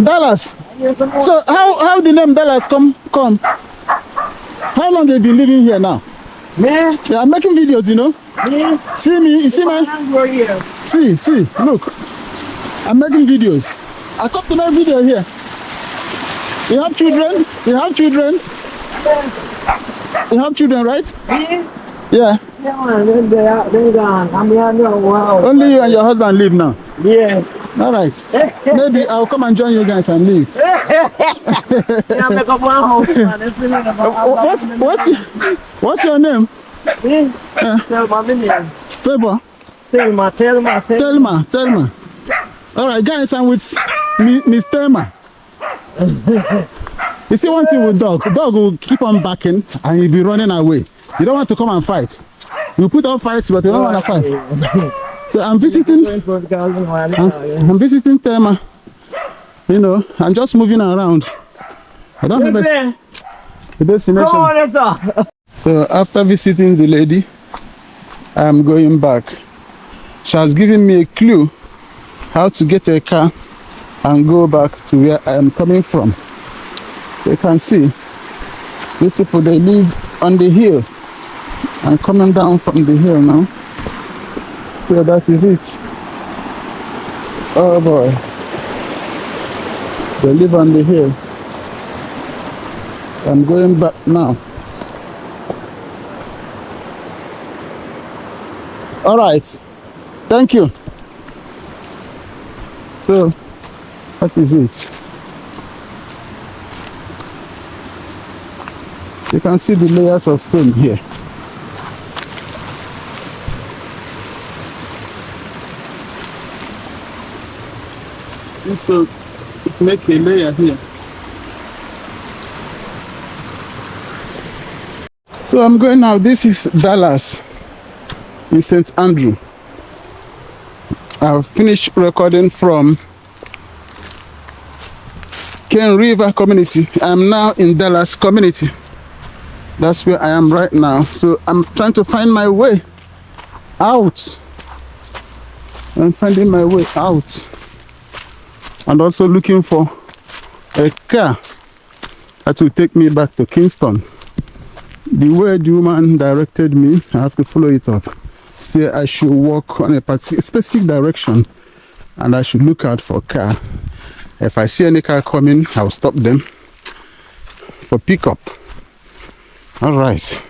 Dallas. So how the name Dallas come? How long have you been living here now? Me? Yeah, I'm making videos, you know. Me? See me, you see man? See, look. I'm making videos. I come to my video here. You have children? You have children? You have children, right? Me? Yeah. Yeah, man, they gone. I'm here now. Wow. Only you and your husband live now? Yeah. All right. Maybe I'll come and join you guys and leave. Yeah, make up one house, man. What's your name? Me? Thelma, my name. Favor? Thelma. All right, guys, I'm with Miss Thelma. You see one thing with dog will keep on barking and he'll be running away. You don't want to come and fight. You put up fights, but you don't want to fight. So I'm visiting Thelma. You know, I'm just moving around. I don't have a destination. So after visiting the lady, I'm going back. She has given me a clue how to get a car and go back to where I am coming from. You can see these people, they live on the hill. I'm coming down from the hill now. So that is it. Oh boy. They live on the hill. I'm going back now. All right. Thank you. So, what is it? You can see the layers of stone here. Just to make a layer here. So I'm going now. This is Dallas in St. Andrew. I've finished recording from Cane River community. I'm now in Dallas community. That's where I am right now. So I'm trying to find my way out. I'm finding my way out. And also looking for a car that will take me back to Kingston. The way the woman directed me, I have to follow it up. Say I should walk on a specific direction and I should look out for a car. If I see any car coming, I'll stop them for pickup. All right.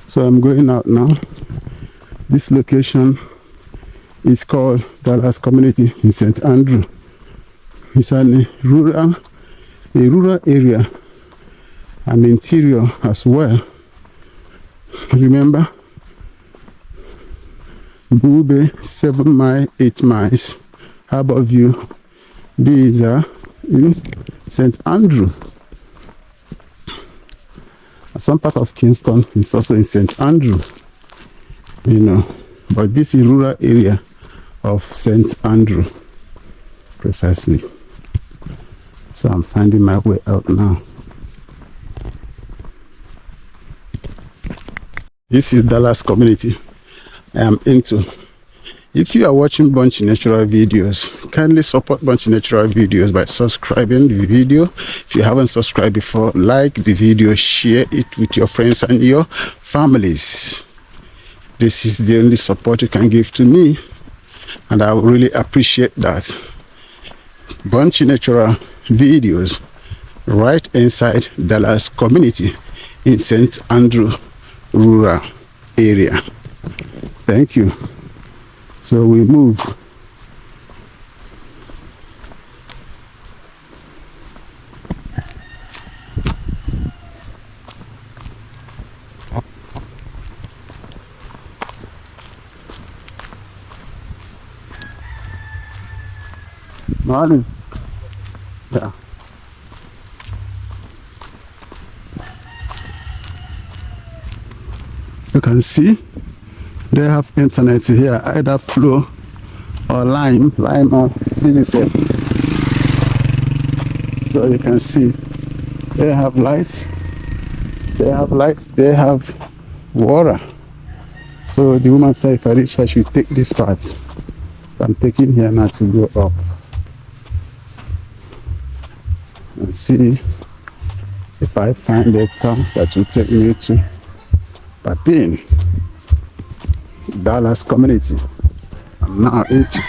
So I'm going out now. This location is called Dallas Community in St. Andrew. It's a rural area and interior as well. Remember, Bube, 7 miles, 8 miles. Harbor View. These are in St. Andrew. Some part of Kingston is also in St. Andrew, you know, but this is rural area of St. Andrew, precisely. So I'm finding my way out now. This is Dallas community I am into. If you are watching Bunchy Natural videos, kindly support Bunchy Natural videos by subscribing the video. If you haven't subscribed before, like the video, share it with your friends and your families. This is the only support you can give to me, and I would really appreciate that. Bunchy Natural videos right inside Dallas community in St. Andrew rural area. Thank you. So we move. Morning. Yeah. You can see they have internet here, either flow or line or this is So you can see they have lights, they have water. So the woman said if I reach her, she take this part. So I'm taking here now to go up and see if I find a car that will take me to Papine, Dallas community. I'm now into.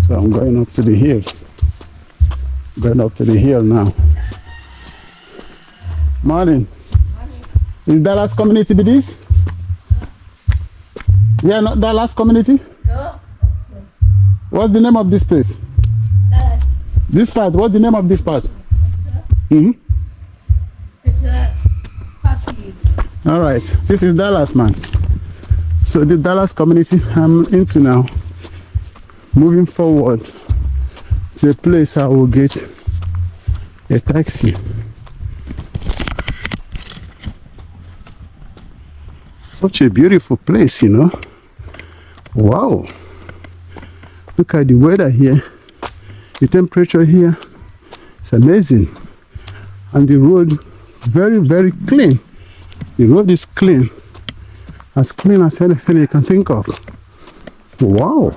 So I'm going up to the hill. Going up to the hill now. Morning. Is Dallas community be this? Yeah, not Dallas community? No. What's the name of this place? Dallas. This part, what's the name of this part? It's Papine. All right, this is Dallas, man. So the Dallas community I'm into now. Moving forward to a place I will get a taxi. Such a beautiful place, you know. Wow. Look at the weather here. The temperature here. It's amazing. And the road, very, very clean. The road is clean. As clean as anything you can think of. Wow.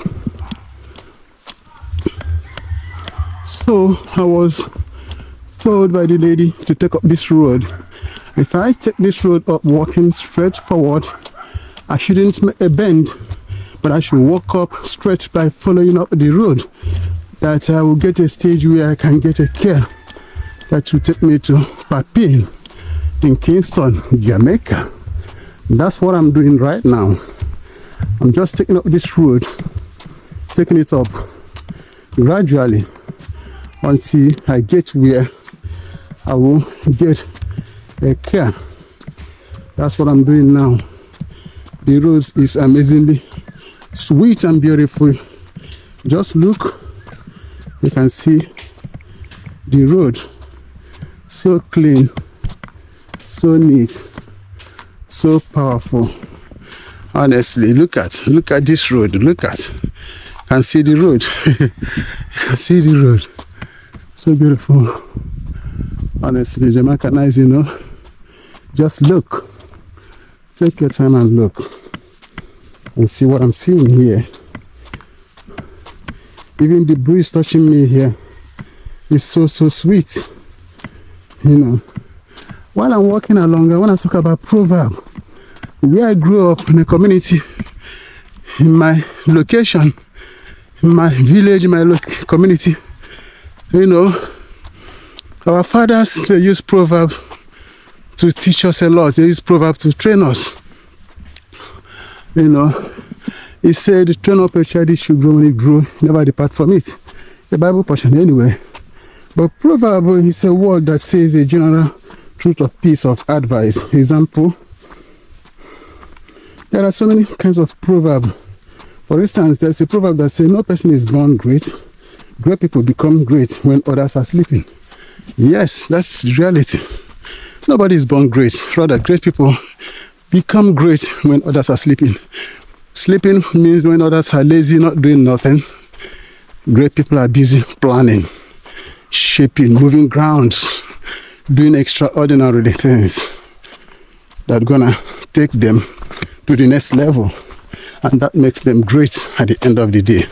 So I was told by the lady to take up this road. If I take this road up walking straight forward, I shouldn't make a bend, but I should walk up straight by following up the road. That I will get a stage where I can get a car that will take me to Papine in Kingston, Jamaica. That's what I'm doing right now. I'm just taking up this road, taking it up gradually until I get where I will get a car. That's what I'm doing now. The road is amazingly sweet and beautiful. Just look, you can see the road, so clean, so neat, so powerful. Honestly, look at this road. Look at, you can see the road. You can see the road, so beautiful. Honestly, Jamaica nice, you know. Just look, take your time and look and see what I'm seeing here. Even the breeze touching me here is so sweet, you know. While I'm walking along, I want to talk about proverb. Where I grew up in a community, in my location, in my village, in my community, you know, our fathers, they use proverb to teach us a lot. They use proverb to train us. You know, he said, train up a child, it should grow when it grow, never depart from it. The Bible portion anyway. But proverb is a word that says a general truth of piece of advice. Example, there are so many kinds of proverb. For instance, there's a proverb that says no person is born great. Great people become great when others are sleeping. Yes, that's reality. Nobody is born great. Rather, great people become great when others are sleeping. Sleeping means when others are lazy, not doing nothing. Great people are busy planning, shaping, moving grounds, doing extraordinary things that are gonna take them to the next level, and that makes them great at the end of the day.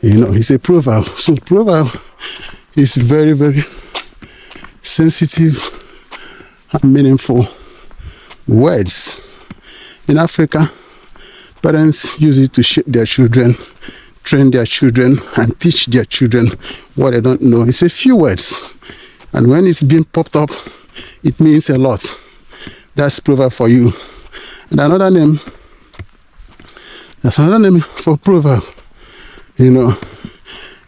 You know, it's a proverb. So proverb is very, very sensitive and meaningful words. In Africa, parents use it to shape their children, train their children, and teach their children what they don't know. It's a few words, and when it's being popped up, it means a lot. That's proverb for you. And another name, that's another name for proverb. You know,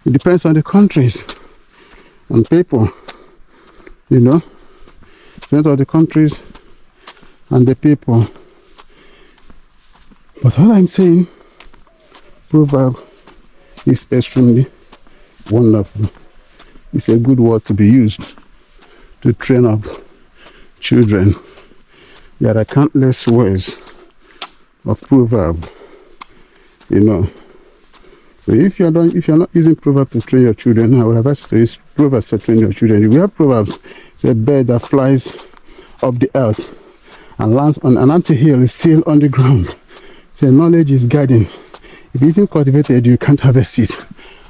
it depends on the countries and people. You know, depends on the countries and the people. But all I'm saying, proverb is extremely wonderful. It's a good word to be used to train up children. There are countless words of proverb, you know. So if you're not using proverbs to train your children, I would advise you to use proverbs to train your children. If you have proverbs, it's a bird that flies off the earth and lands on an ant-hill is still on the ground. So knowledge is garden. If it isn't cultivated, you can't harvest it.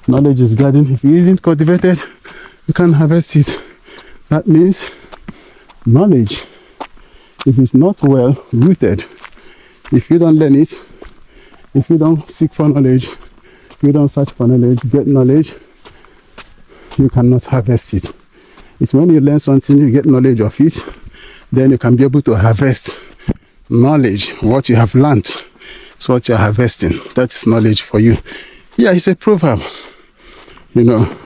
Knowledge is garden. If it isn't cultivated, you can't harvest it. That means knowledge, if it's not well rooted, if you don't learn it, if you don't seek for knowledge, if you don't search for knowledge, get knowledge, you cannot harvest it. It's when you learn something, you get knowledge of it, then you can be able to harvest knowledge. What you have learned is what you're harvesting. That's knowledge for you. Yeah, it's a proverb. You know,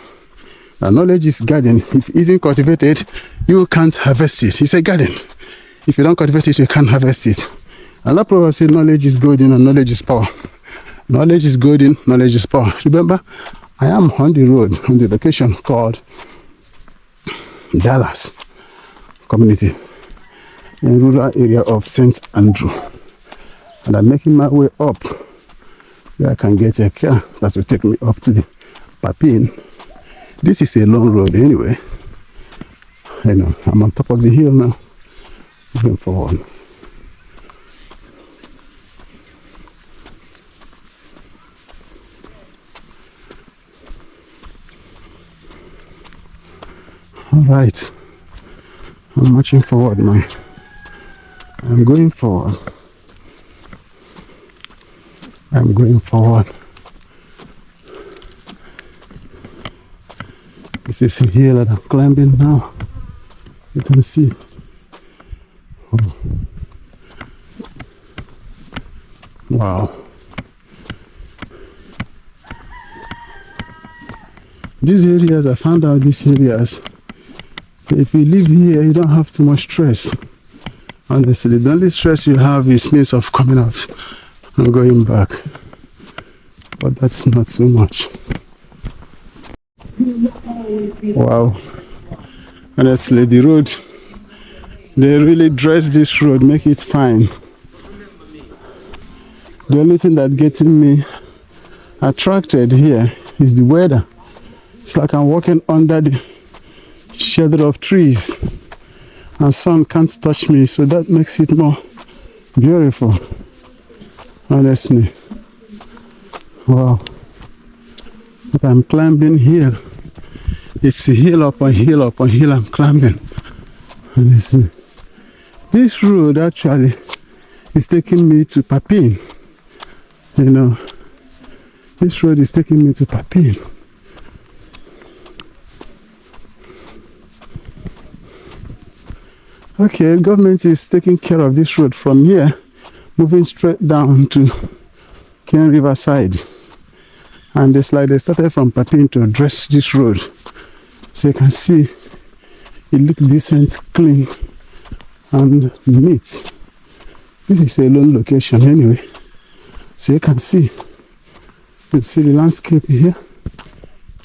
knowledge is garden. If it isn't cultivated, you can't harvest it. It's a garden. If you don't cultivate it, you can't harvest it. Another proverb says knowledge is golden and knowledge is power. Knowledge is golden, knowledge is power. Remember, I am on the road, on the location called Dallas community, in rural area of St. Andrew. And I'm making my way up where I can get a car that will take me up to the Papine. This is a long road anyway. I know, I'm on top of the hill now, moving forward. All right, I'm marching forward now. I'm going forward. I'm going forward. This is a hill that I'm climbing now. You can see. Oh. Wow. These areas, I found out these areas, if you live here, you don't have too much stress. Honestly, the only stress you have is means of coming out and going back. But that's not so much. Wow. Honestly, the road, they really dress this road, make it fine. The only thing that's getting me attracted here is the weather. It's like I'm walking under the shelter of trees and sun can't touch me, so that makes it more beautiful. Honestly. Wow. But I'm climbing here. It's a hill upon hill upon hill I'm climbing. Honestly. This road actually is taking me to Papine. You know, this road is taking me to Papine. Okay, government is taking care of this road from here, moving straight down to Ken Riverside. And it's like they started from Papine to address this road. So you can see it looks decent, clean, and neat. This is a lone location anyway. So you can see the landscape here.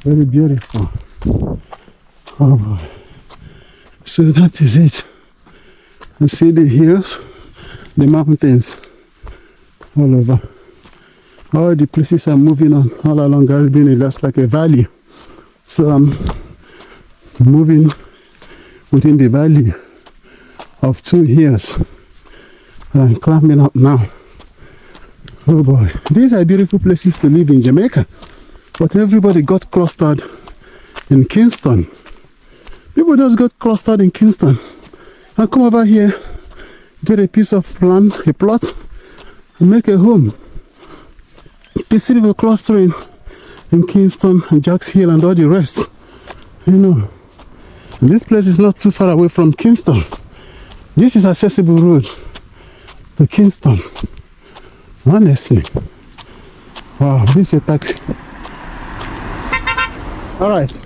Very beautiful. Oh boy. So that is it. You see the hills, the mountains all over. All the places I'm moving on all along has been just like a valley. So I'm moving within the valley of two hills. And I'm climbing up now. Oh boy, these are beautiful places to live in Jamaica. But everybody got clustered in Kingston. People just got clustered in Kingston. And come over here, get a piece of land, a plot, and make a home. You see people clustering in Kingston and Jacks Hill and all the rest. You know, and this place is not too far away from Kingston. This is accessible road to Kingston. Honestly. Wow, this is a taxi. Alright.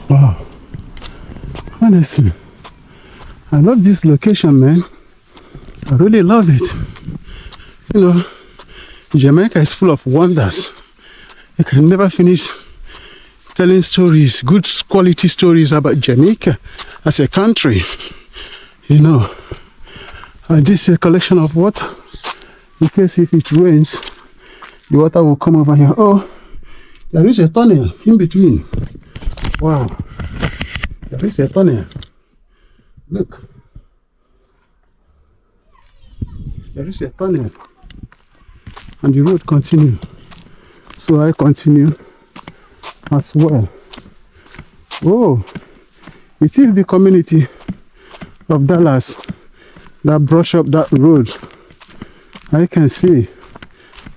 Wow. Honestly, I love this location, man. I really love it. You know, Jamaica is full of wonders. You can never finish telling stories, good quality stories about Jamaica as a country. You know, and this is a collection of water. In case if it rains, the water will come over here. Oh, there is a tunnel in between. Wow, there is a tunnel. Look, there is a tunnel, and the road continue. So I continue as well. Oh, it is the community of Dallas that brush up that road. I can see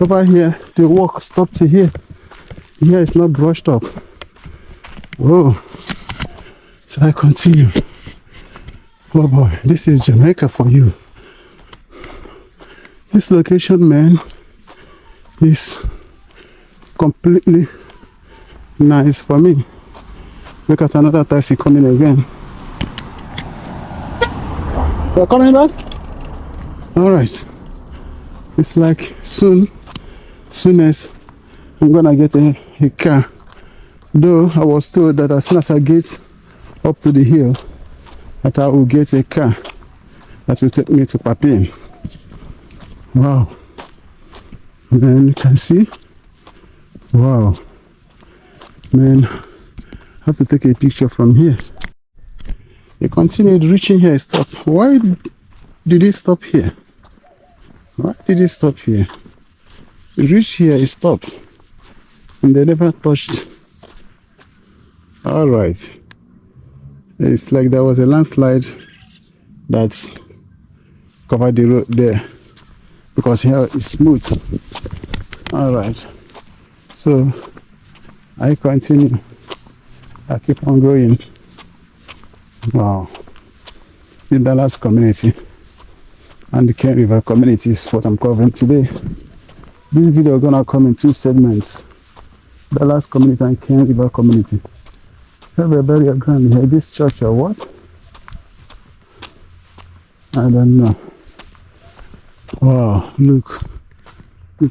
over here the walk stopped to here. Here it's not brushed up. Whoa. So I continue. Oh boy, this is Jamaica for you. This location, man, is completely nice for me. Look at another taxi coming again. You're coming back? Alright. It's like soonest I'm gonna get a car. Though I was told that as soon as I get up to the hill, that I will get a car that will take me to Papine. Wow. Then you can see. Wow. Man, I have to take a picture from here. He continued reaching here, stop. Why did he stop here? Why did he stop here? He reached here, he stopped. And they never touched. Alright. It's like there was a landslide that covered the road there. Because here it's smooth. Alright. So I continue. I keep on going. Wow. The Dallas community and the Kent River community is what I'm covering today. This video is gonna come in two segments. Dallas community and Kent River community. Have a burial ground here. This church or what? I don't know. Wow, look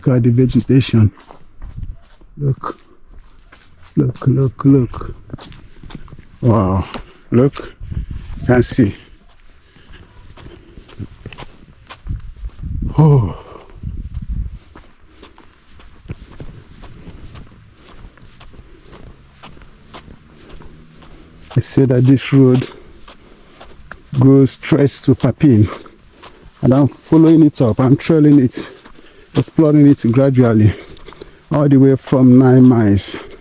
at the vegetation. Look. Wow, look. You can see. Oh. I say that this road goes straight to Papine, and I'm following it up. I'm trailing it, exploring it gradually, all the way from 9 miles,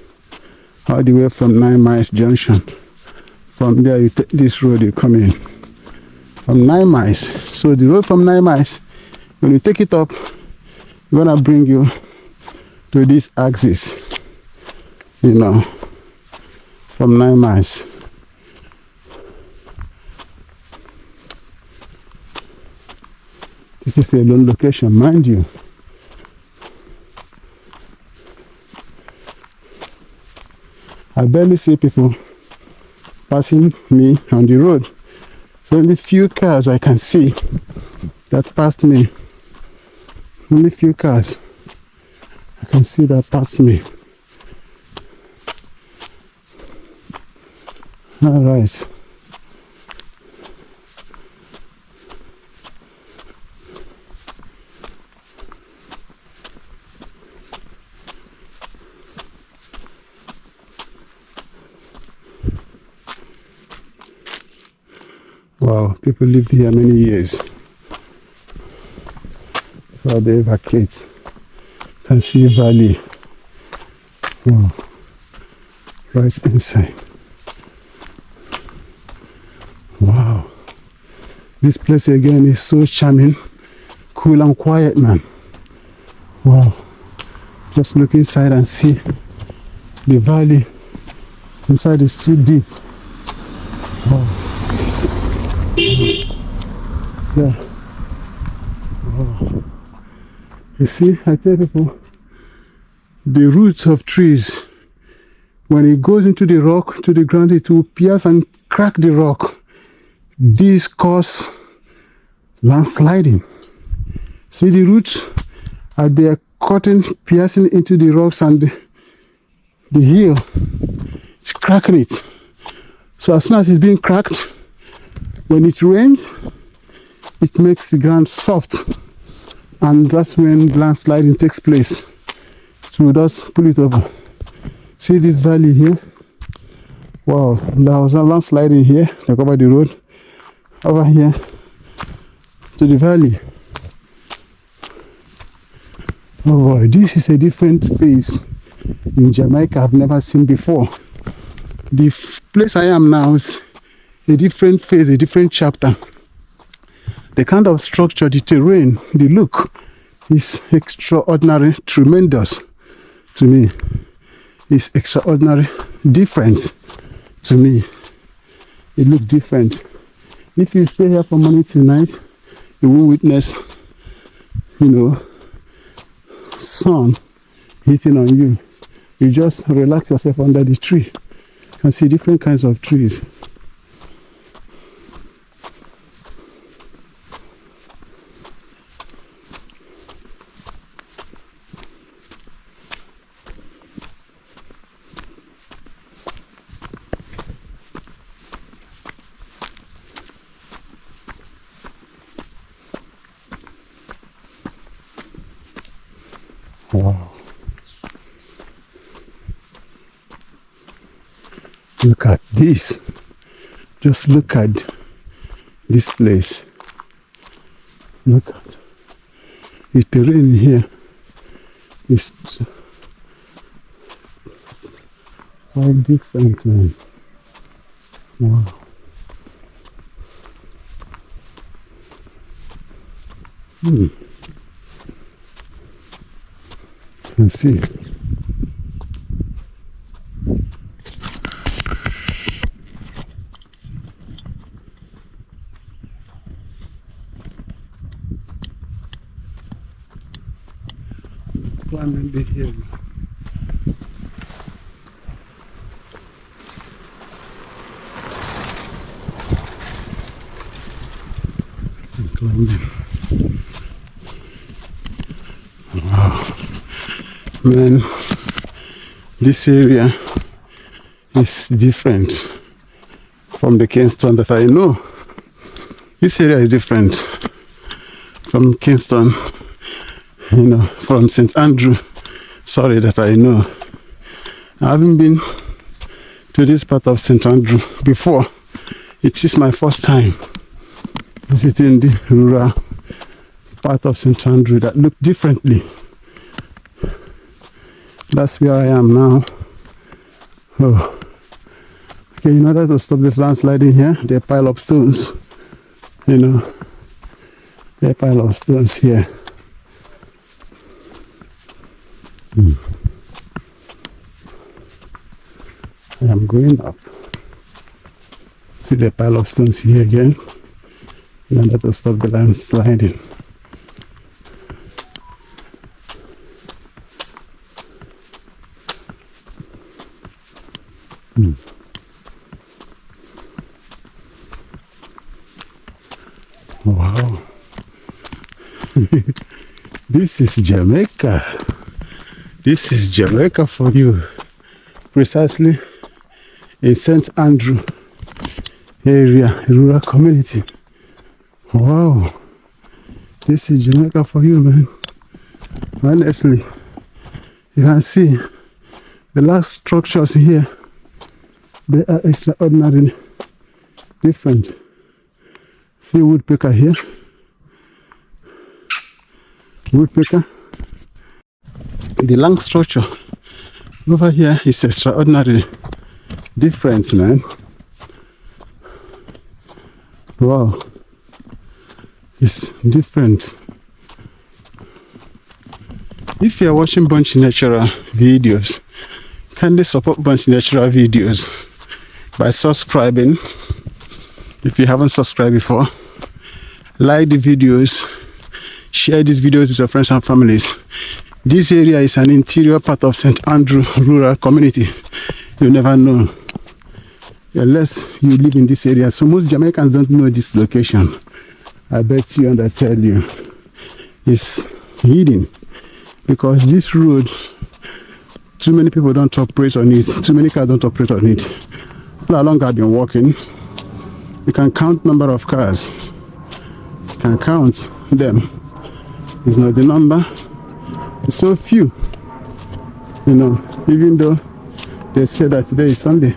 all the way from 9 miles junction. From there, you take this road, you come in from 9 miles. So the road from 9 miles, when you take it up, it's gonna bring you to this axis, you know, from 9 miles. This is a lone location, mind you. I barely see people passing me on the road. So only few cars I can see that passed me. Only few cars I can see that passed me. All right. Wow, people lived here many years before they evacuate. You can see a valley. Wow, right inside. Wow, this place again is so charming, cool and quiet, man. Wow, just look inside and see the valley. Inside is too deep. Wow. Yeah. Wow. You see, I tell people, the roots of trees, when it goes into the rock, to the ground, it will pierce and crack the rock. This cause landsliding. See the roots? They are cutting, piercing into the rocks, and the hill is cracking it. So as soon as it's being cracked, when it rains, it makes the ground soft, and that's when landsliding takes place. So we'll just pull it over. See this valley here? Wow, there was a landslide in here. They covered the road. Over here to the valley. Oh boy, this is a different phase in Jamaica I've never seen before. The place I am now is a different phase, a different chapter. The kind of structure, the terrain, the look is extraordinary, tremendous to me. It's extraordinary, different to me. It looks different. If you stay here from morning till night, you will witness, sun hitting on you. You just relax yourself under the tree. You can see different kinds of trees. Wow. Look at this. Just look at this place. Look at the terrain here. It's quite different, man. Wow. You can see. Climbing the hill. Climbing. Wow. Man, this area is different from the Kingston that I know. This area is different from Kingston, from St. Andrew, that I know. I haven't been to this part of St. Andrew before. It is my first time visiting the rural part of St. Andrew that look differently. That's where I am now. Oh. Okay, in order to stop the landsliding here, they pile up stones. They pile up stones here. I am going up. See the pile of stones here again. In order to stop the landsliding. Wow. This is Jamaica. This is Jamaica for you. Precisely in St. Andrew area, rural community. Wow. This is Jamaica for you, man. Honestly, you can see the last structures here. They are extraordinarily different. See woodpecker here. Woodpecker. The long structure over here is extraordinarily different, man. Wow. It's different. If you are watching Bunch Natural videos, kindly support Bunch Natural videos by subscribing. If you haven't subscribed before, like the videos, share these videos with your friends and families. This area is an interior part of St. Andrew rural community. You never know unless you live in this area. So most Jamaicans don't know this location. I bet you and I tell you it's hidden because this road, too many people don't operate on it. Too many cars don't operate on it. How long I've been walking, you can count number of cars. You can count them. It's not the number. It's so few. You know, even though they say that today is Sunday,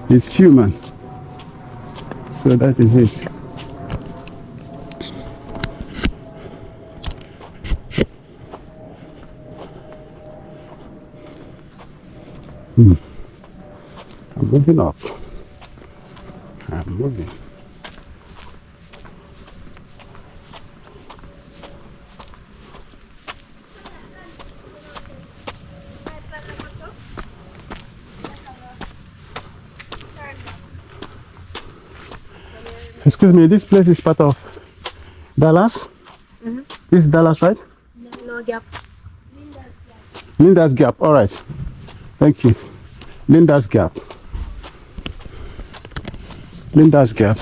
it's few, man. So that is it. I'm moving up. I'm moving. Excuse me, this place is part of Dallas? This is Dallas, right? No, Gap. Linda's Gap, all right. Thank you. Linda's Gap. Linda's Gap.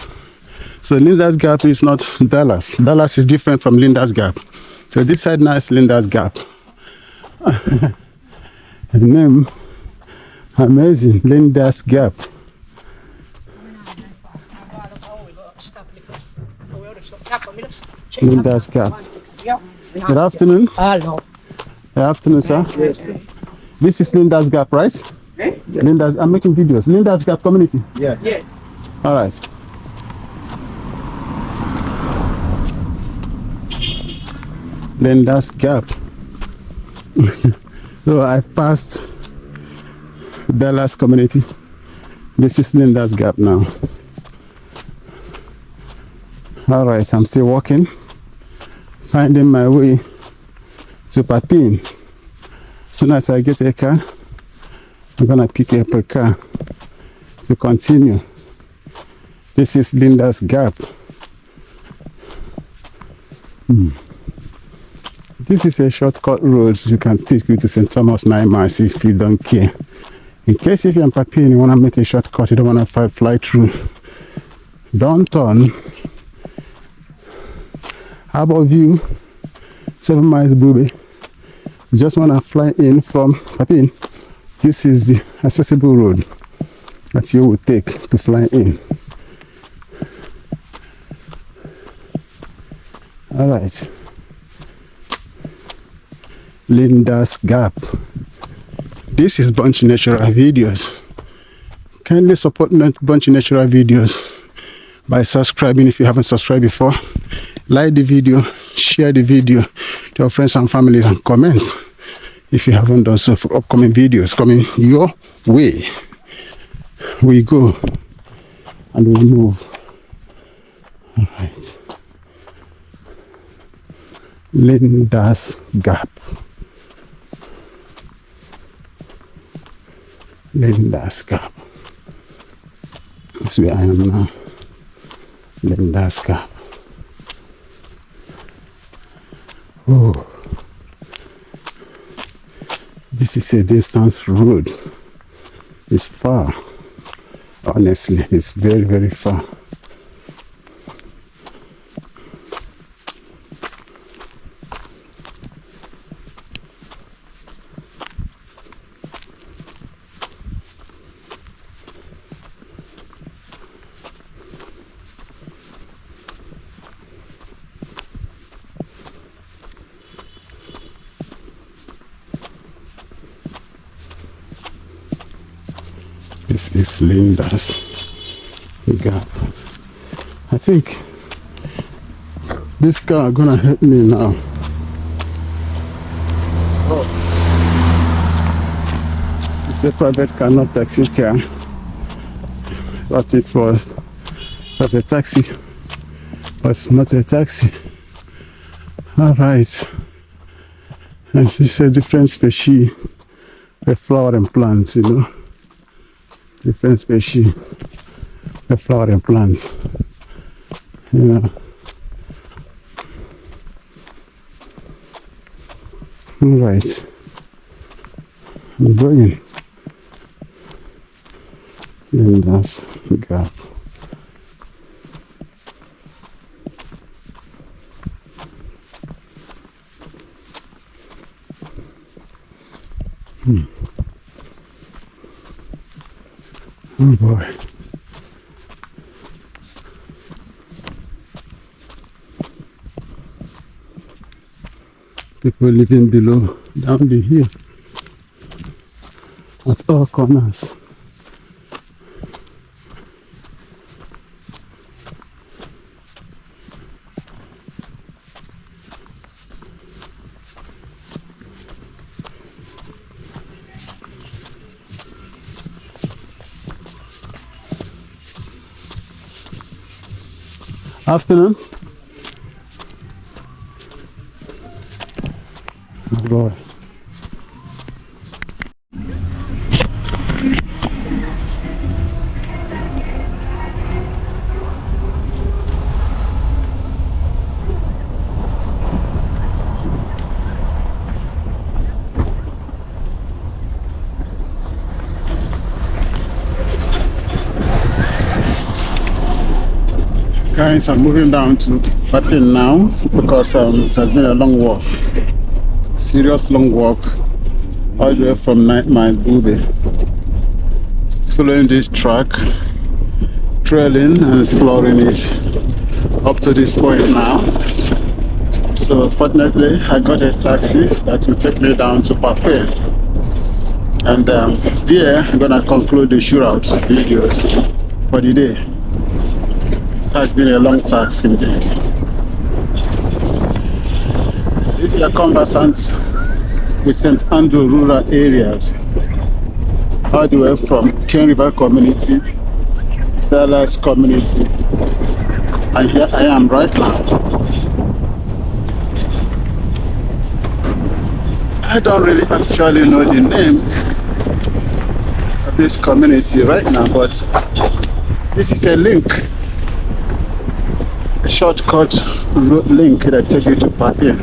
So Linda's Gap is not Dallas. Dallas is different from Linda's Gap. So this side now is Linda's Gap. The name, amazing, Linda's Gap. Linda's Gap. Good afternoon. Hello. Good afternoon, sir. This is Linda's Gap, right? Linda's, I'm making videos. Linda's Gap community. Yeah. Yes. All right. Linda's Gap. So I've passed Dallas community. This is Linda's Gap now. All right, I'm still walking, finding my way to Papine. As soon as I get a car, I'm gonna pick up a car to continue. This is Linda's Gap. This is a shortcut road you can take you to St. Thomas 9 miles if you don't care. In case if you're in Papine, you want to make a shortcut, you don't want to fly through. Don't turn. How about you? 7 miles, booby. You just want to fly in from Papine. This is the accessible road that you will take to fly in. All right. Linda's Gap. This is Bunch Natural Videos. Kindly support Bunch Natural Videos by subscribing if you haven't subscribed before. Like the video, share the video to your friends and families, and comment if you haven't done so for upcoming videos coming your way. We go and we move. All right. Linda's Gap. Linda's Gap. That's where I am now. Linda's Gap. Oh, this is a distance road. It's far. Honestly, it's very, very far. This is Linda's Gap. I think this car gonna help me now. Oh. It's a private car, not taxi car. Thought it was a taxi, but it's not a taxi. All right. And this is a different species of flowering plants, you know. Different species of flowering plants, you know. All right, I'm going. Linda's Gap. Oh boy. People living below, down the hill. at all corners. Afternoon. Oh boy. Guys, I'm moving down to Papine now because it has been a long walk. Serious long walk all the way from 9 Mile Booby. Following this track, trailing and exploring it up to this point now. So fortunately I got a taxi that will take me down to Papine, and there I'm gonna conclude the shootout videos for the day. So it's been a long task indeed. If you are conversant with St. Andrew rural areas, all the way from Ken River community, Dallas community, and here I am right now. I don't really actually know the name of this community right now, but this is a link, a shortcut road link that takes you to Papine.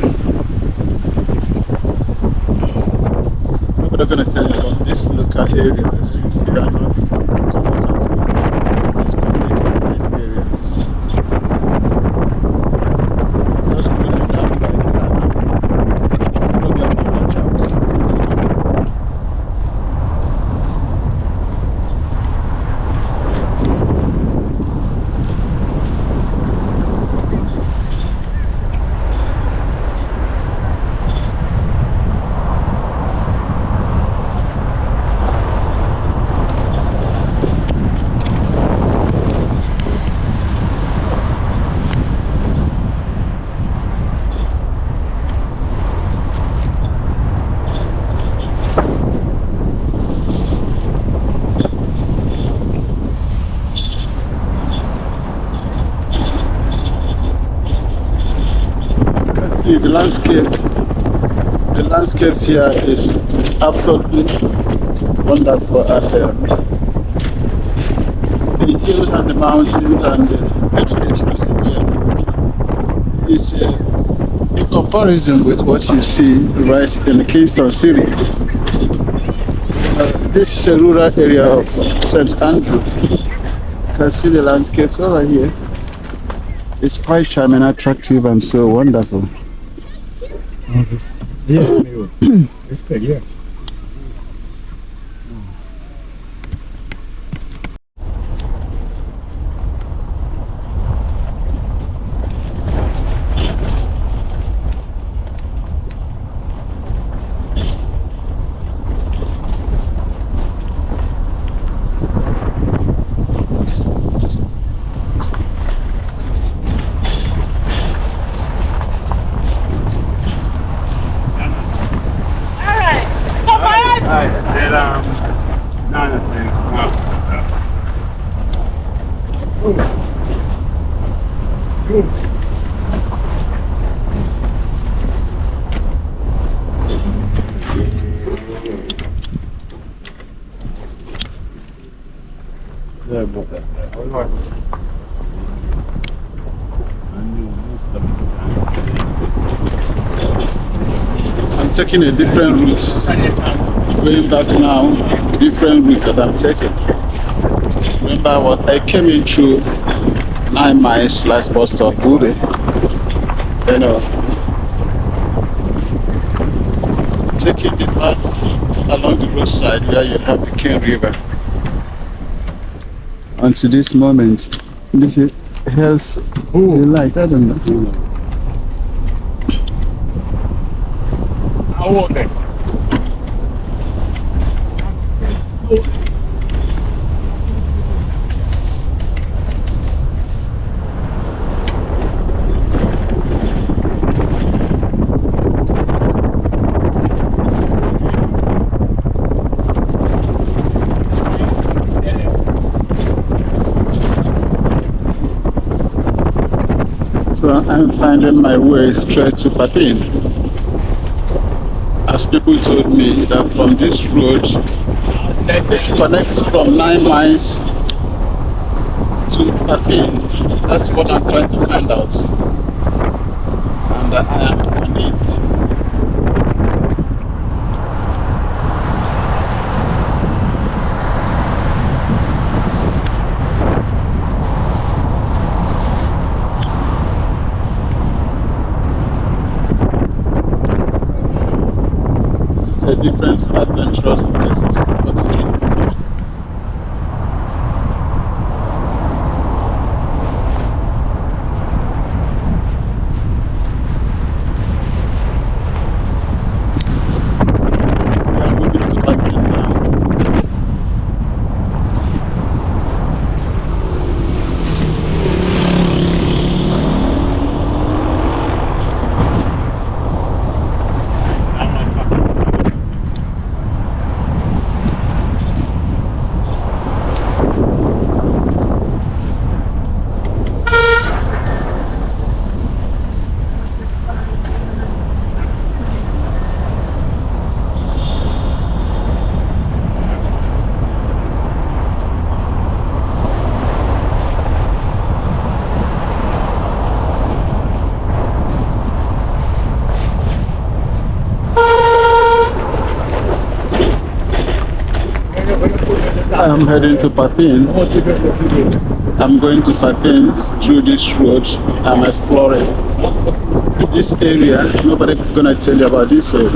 I'm going to tell you about this local areas if you are not conversant with this community, this area. Just really down by the car. Problem to watch out. See the landscapes here is absolutely wonderful, and the hills and the mountains and the vegetations here is in comparison with what you see right in the Kingston City. This is a rural area of St. Andrew. You can see the landscapes over here. It's quite charming, attractive, and so wonderful. Yeah, it's good, yeah. I'm taking a different route, going back now, different route that I'm taking. Remember what I came in through 9 miles last bus stop, Booby. You know, taking the path along the roadside where you have the Ken River. Until this moment, this is health light, I don't know. So I'm finding my way straight to Papine. As people told me that from this road, it connects from 9 miles to Papine. That's what I'm trying to find out. And I am on it. This is a different adventurous quest for today. We are moving to Papine now. I'm heading to Papine. I'm going to Papine through this road. I'm exploring this area. Nobody's gonna tell you about this area.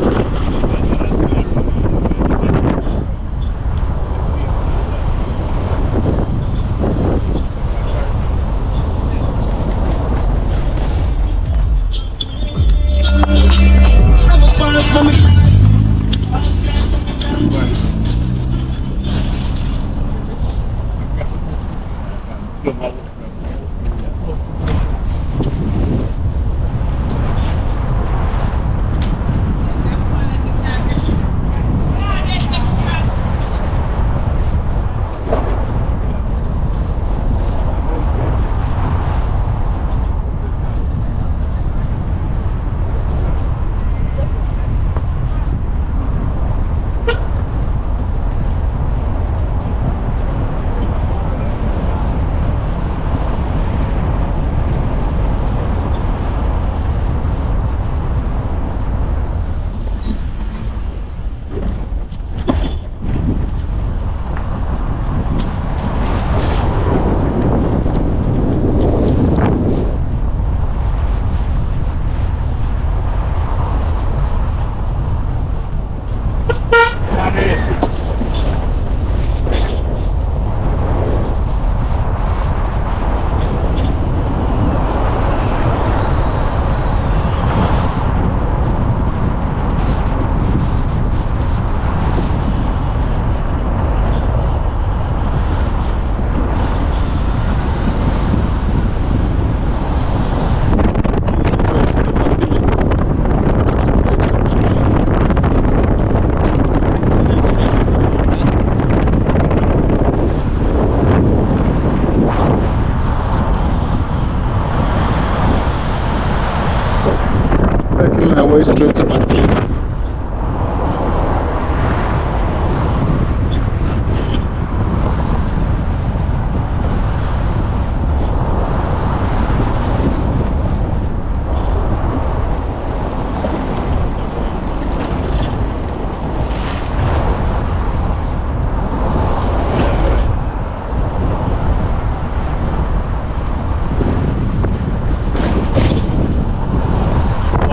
Making my way straight to Papine.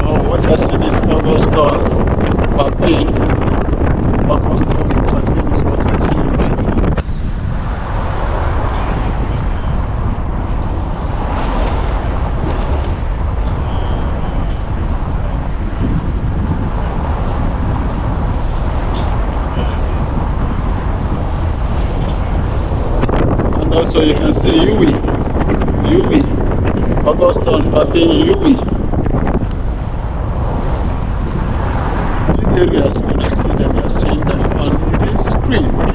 Oh, what I see is August Papine. August Papine is what I see. And also you can see Yui, Auguston, Papine, Yui. These areas, when you see them, you're seeing them on the screen.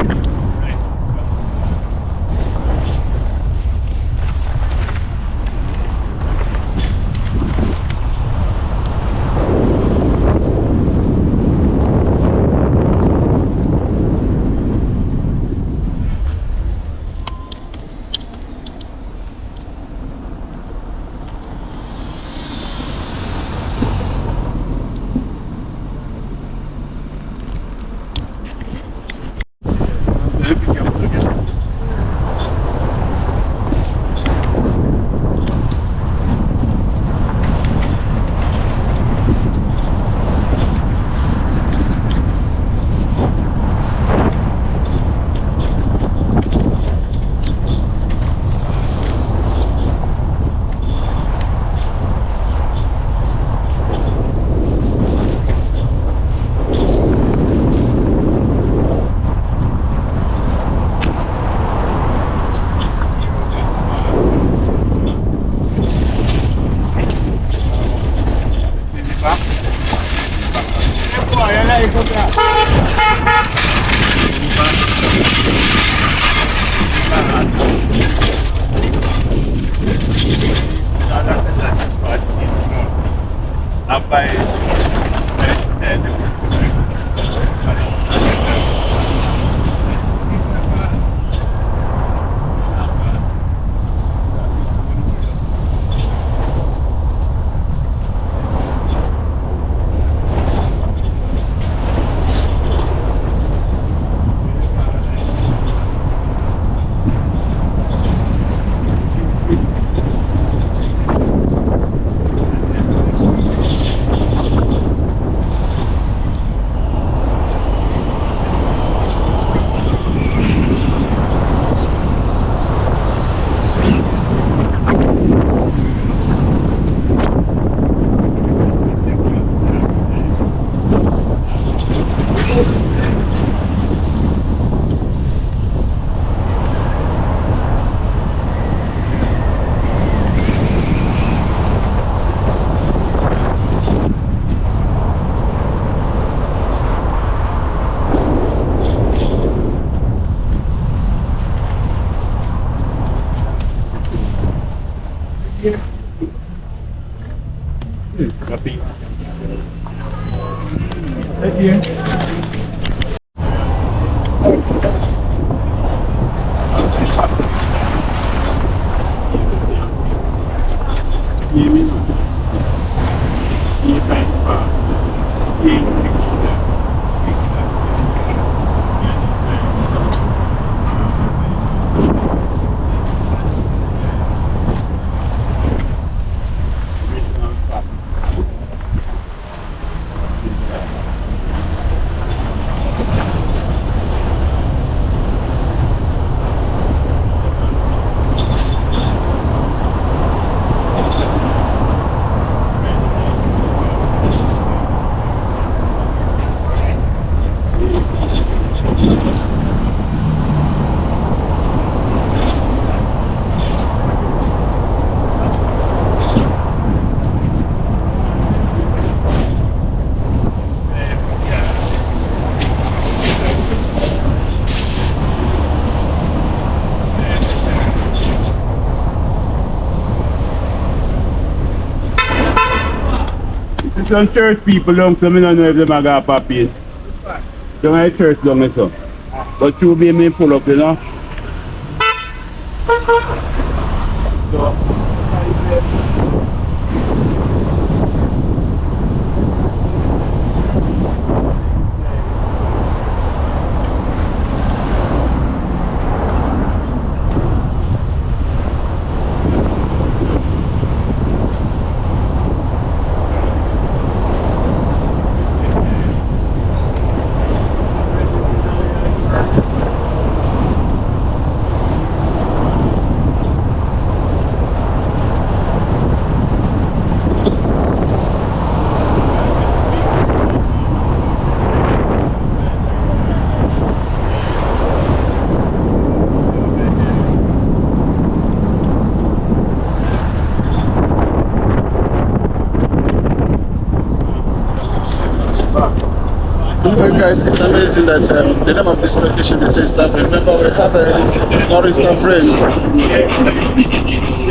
Some church people long, so I don't know if them are got Papine. Don't have church long, so. But you be me full up, you know. So, Well, guys, it's amazing that the name of this location is staff. Remember, we have a lorry staff rain.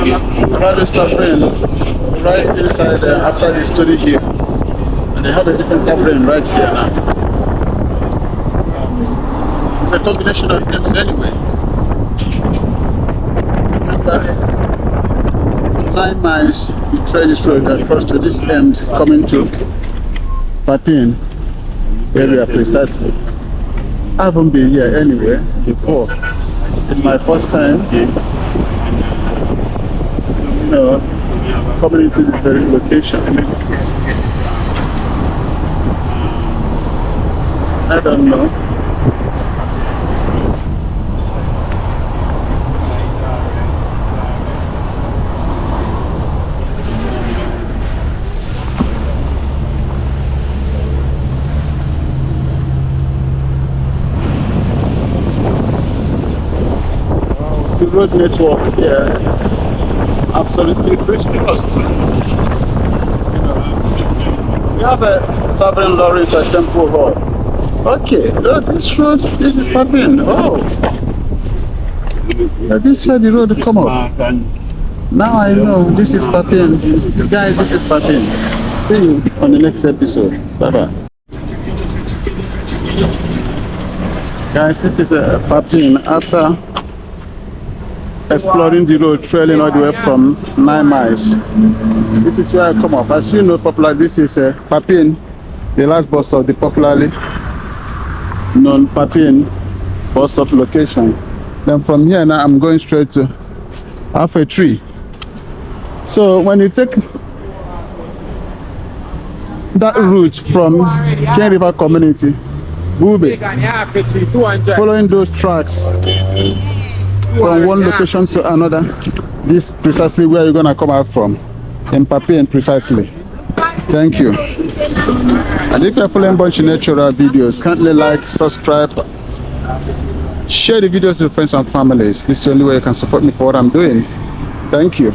We have a staff rain right inside after the study here. And they have a different staff rain right here now. It's a combination of names anyway. Remember, from 9 miles, you try this road across to this end, coming to Papine area precisely. I haven't been here anywhere before. It's my first time, coming into this very location. I don't know. The road network here is absolutely crisscrossed. We have a tavern lorries at Temple Hall. Okay, this road, this is Papine. Oh, this is where the road come up. Now I know this is Papine. Guys, this is Papine. See you on the next episode. Bye bye. Guys, this is Papine after exploring the road, trailing all the way from 9 miles. This is where I come up. As you know, popular, this is Papine, the last bus stop, the popularly known Papine bus stop location. Then from here now, I'm going straight to Half a Tree. So when you take that route from Ken River Community, Bube, following those tracks from one location to another, this precisely where you're gonna come out from, in Papine precisely. Thank you. And if you're following Bunch Natural videos, kindly like, subscribe, share the videos with friends and families. This is the only way you can support me for what I'm doing. Thank you.